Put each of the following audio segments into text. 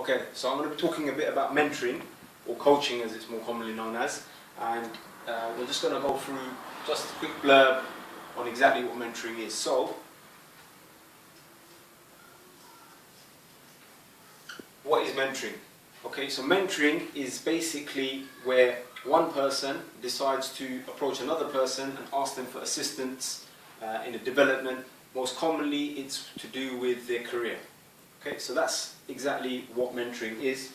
Okay, so I'm going to be talking a bit about mentoring, or coaching as it's more commonly known as, and we're just going to go through just a quick blurb on exactly what mentoring is. So, what is mentoring? Okay, so mentoring is basically where one person decides to approach another person and ask them for assistance in a development. Most commonly, it's to do with their career. Okay, so that's exactly what mentoring is.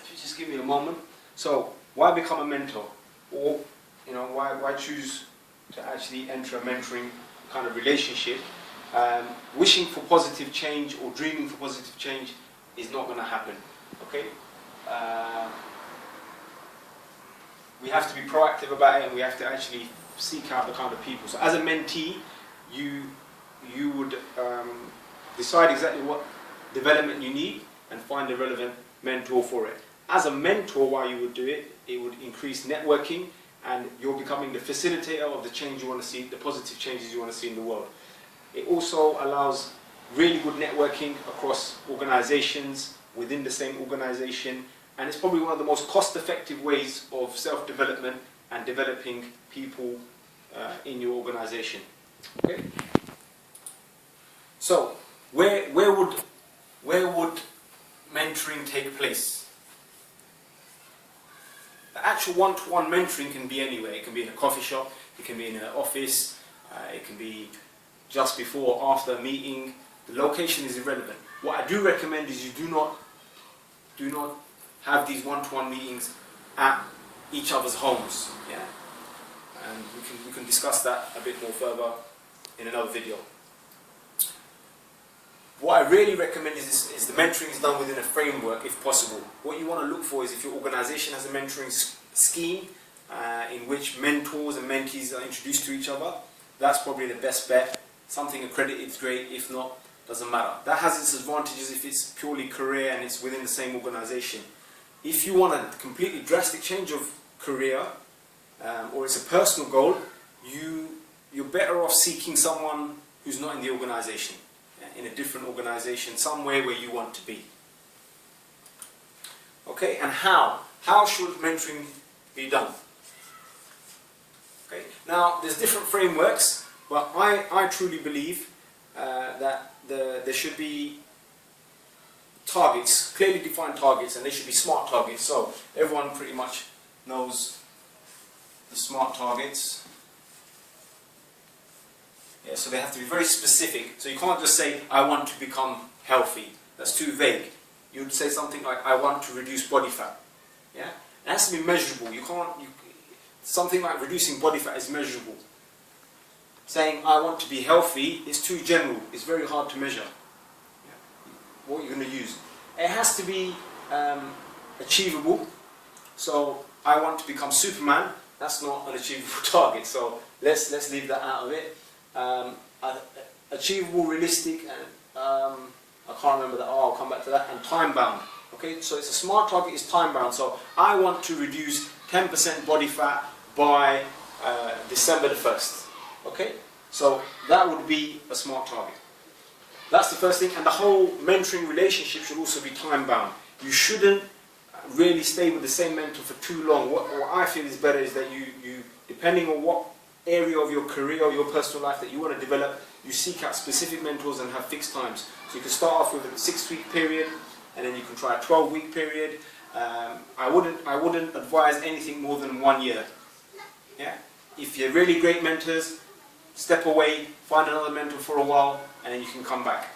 If you just give me a moment. So, why become a mentor? Or, why choose to actually enter a mentoring kind of relationship? Wishing for positive change or dreaming for positive change is not going to happen. Okay? We have to be proactive about it, and we have to actually seek out the kind of people. So, as a mentee, you would decide exactly what development you need and find a relevant mentor for it. As a mentor, why you would do it, it would increase networking, and you're becoming the facilitator of the change you want to see, the positive changes you want to see in the world. It also allows really good networking across organizations, within the same organization, and it's probably one of the most cost-effective ways of self-development and developing people in your organization. Okay? So, where would mentoring take place? The actual one-to-one mentoring can be anywhere. It can be in a coffee shop, it can be in an office, it can be just before or after a meeting. The location is irrelevant. What I do recommend is you do not have these one-to-one meetings at each other's homes. Yeah, and we can discuss that a bit more further in another video. What I really recommend is the mentoring is done within a framework if possible. What you want to look for is if your organization has a mentoring scheme in which mentors and mentees are introduced to each other, that's probably the best bet. Something accredited is great, if not, doesn't matter. That has its advantages if it's purely career and it's within the same organization. If you want a completely drastic change of career, or it's a personal goal, you're better off seeking someone who's not in the organization, in a different organization, somewhere where you want to be. Okay, and how? How should mentoring be done? Okay, now there's different frameworks, but I truly believe that there should be targets, clearly defined targets, and they should be SMART targets. So everyone pretty much knows the SMART targets. Yeah, so they have to be very specific. So you can't just say, I want to become healthy. That's too vague. You'd say something like, I want to reduce body fat. Yeah? It has to be measurable. Something like reducing body fat is measurable. Saying, I want to be healthy is too general. It's very hard to measure. Yeah? What you're going to use. It has to be achievable. So, I want to become Superman. That's not an achievable target. So, let's leave that out of it. Achievable, realistic, and I can't remember that. I'll come back to that. And time bound. Okay, so it's a SMART target. Is time bound. So I want to reduce 10% body fat by December the 1st. Okay, so that would be a SMART target. That's the first thing. And the whole mentoring relationship should also be time bound. You shouldn't really stay with the same mentor for too long. What I feel is better is that you depending on what area of your career or your personal life that you want to develop, you seek out specific mentors and have fixed times. So you can start off with a 6-week period, and then you can try a 12-week period. I wouldn't advise anything more than 1 year. Yeah. If you're really great mentors, step away, find another mentor for a while, and then you can come back.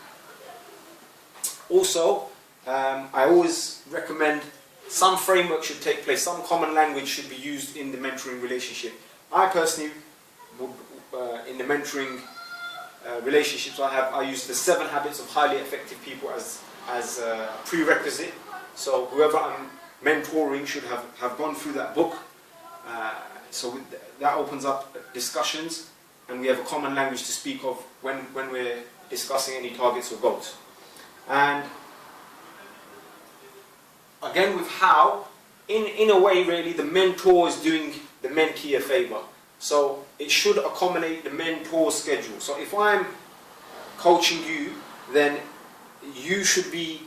Also, I always recommend some framework should take place, some common language should be used in the mentoring relationship. I personally in the mentoring relationships I use the 7 habits of highly effective people as a prerequisite. So whoever I'm mentoring should have gone through that book. So that opens up discussions, and we have a common language to speak of when we're discussing any targets or goals. And again with how, in a way really the mentor is doing the mentee a favor. So it should accommodate the mentor's schedule. So if I'm coaching you, then you should be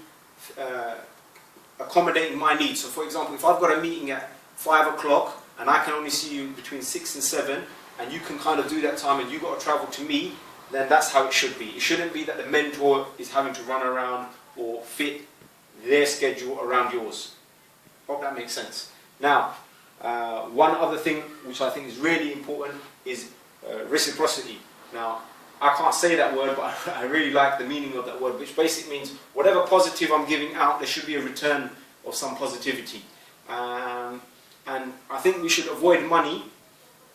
accommodating my needs. So for example, if I've got a meeting at 5 o'clock and I can only see you between 6 and 7, and you can kind of do that time and you've got to travel to me, then that's how it should be. It shouldn't be that the mentor is having to run around or fit their schedule around yours. Hope that makes sense. Now, one other thing which I think is really important is reciprocity. Now, I can't say that word, but I really like the meaning of that word, which basically means whatever positive I'm giving out, there should be a return of some positivity. And I think we should avoid money,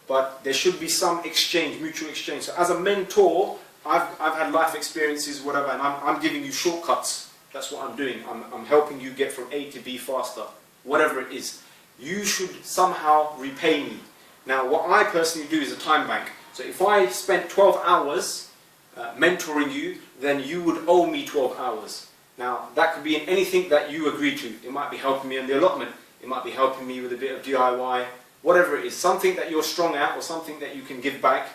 but there should be some exchange, mutual exchange. So as a mentor, I've had life experiences, whatever, and I'm giving you shortcuts. That's what I'm doing. I'm helping you get from A to B faster, whatever it is. You should somehow repay me. Now, what I personally do is a time bank. So if I spent 12 hours mentoring you, then you would owe me 12 hours. Now, that could be in anything that you agree to. It might be helping me on the allotment. It might be helping me with a bit of DIY. Whatever it is, something that you're strong at or something that you can give back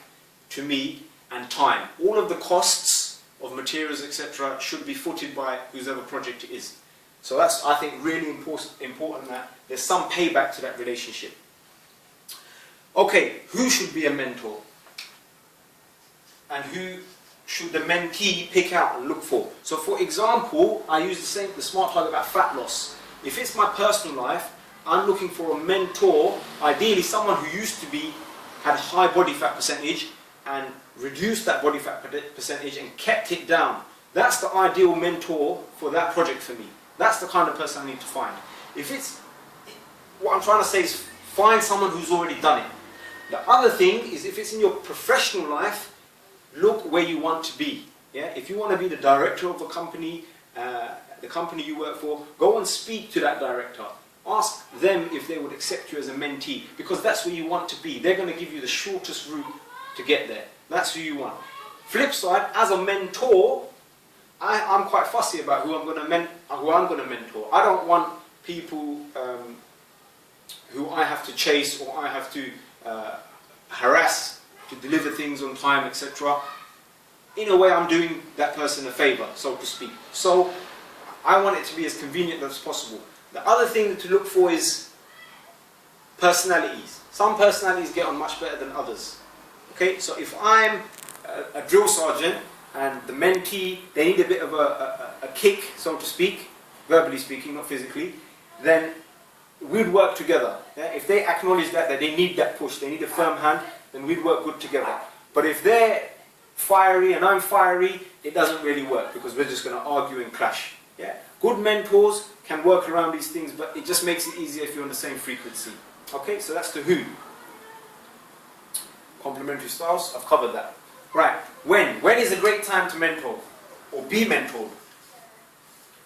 to me, and time. All of the costs of materials, etc. should be footed by whoever project it is. So that's, I think, really important that there's some payback to that relationship. Okay, who should be a mentor? And who should the mentee pick out and look for? So for example, I use the smart target about fat loss. If it's my personal life, I'm looking for a mentor, ideally someone who used to had a high body fat percentage and reduced that body fat percentage and kept it down. That's the ideal mentor for that project for me. That's the kind of person I need to find. What I'm trying to say is find someone who's already done it. The other thing is if it's in your professional life, look where you want to be. Yeah? If you want to be the director of a company, the company you work for, go and speak to that director. Ask them if they would accept you as a mentee, because that's where you want to be. They're going to give you the shortest route to get there. That's who you want. Flip side, as a mentor, I'm quite fussy about who I'm going to mentor. I don't want people who I have to chase or I have to harass to deliver things on time, etc. In a way, I'm doing that person a favor, so to speak. So I want it to be as convenient as possible. The other thing to look for is personalities. Some personalities get on much better than others. Okay, so if I'm a drill sergeant and the mentee, they need a bit of a kick, so to speak, verbally speaking, not physically, then we'd work together. Yeah? If they acknowledge that they need that push, they need a firm hand, then we'd work good together. But if they're fiery and I'm fiery, it doesn't really work because we're just going to argue and clash. Yeah? Good mentors can work around these things, but it just makes it easier if you're on the same frequency. Okay, so that's the who. Complementary styles, I've covered that. Right, when is a great time to mentor or be mentored?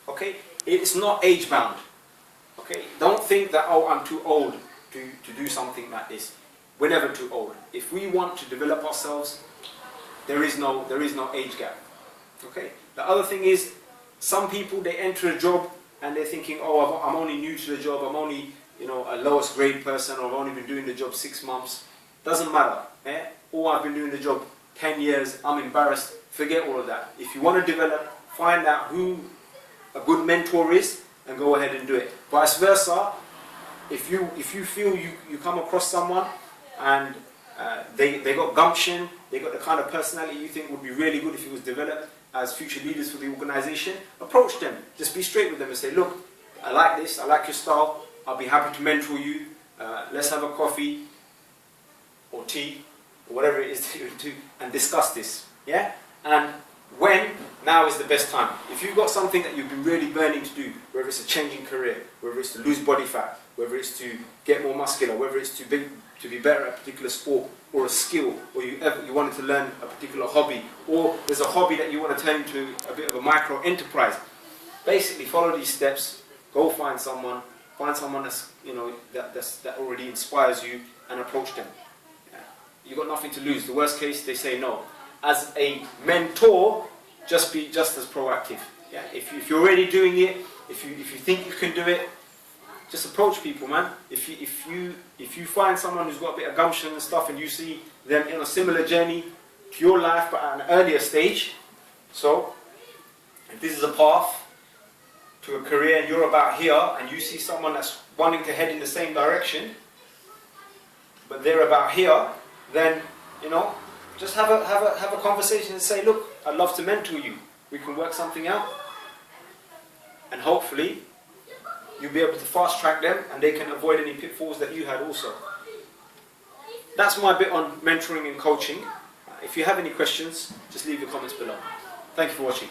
Okay, it's not age bound. Okay, don't think that, oh, I'm too old to do something like this. We're never too old. If we want to develop ourselves, there is no age gap. Okay, the other thing is, some people, they enter a job and they're thinking, oh, I'm only new to the job, I'm only, a lowest grade person, or I've only been doing the job 6 months. Doesn't matter. Eh? Or I've been doing the job 10 years, I'm embarrassed. Forget all of that. If you want to develop, find out who a good mentor is and go ahead and do it. Vice versa, if you feel you come across someone and they got gumption, they got the kind of personality you think would be really good if it was developed as future leaders for the organization, approach them. Just be straight with them and say, look, I like this, I like your style, I'll be happy to mentor you, let's have a coffee or tea, or whatever it is that you do, and discuss this. Yeah? And now is the best time. If you've got something that you've been really burning to do, whether it's a changing career, whether it's to lose body fat, whether it's to get more muscular, whether it's to be better at a particular sport or a skill, or you wanted to learn a particular hobby, or there's a hobby that you want to turn into a bit of a micro enterprise, basically follow these steps, go find someone that's, that already inspires you, and approach them. You've got nothing to lose. The worst case, they say no. As a mentor, just be just as proactive. Yeah? If you're already doing it, if you think you can do it, just approach people, man. If you find someone who's got a bit of gumption and stuff, and you see them in a similar journey to your life, but at an earlier stage, so if this is a path to a career and you're about here and you see someone that's wanting to head in the same direction, but they're about here, then, you know, just have a conversation and say, look, I'd love to mentor you. We can work something out. And hopefully, you'll be able to fast track them and they can avoid any pitfalls that you had also. That's my bit on mentoring and coaching. If you have any questions, just leave your comments below. Thank you for watching.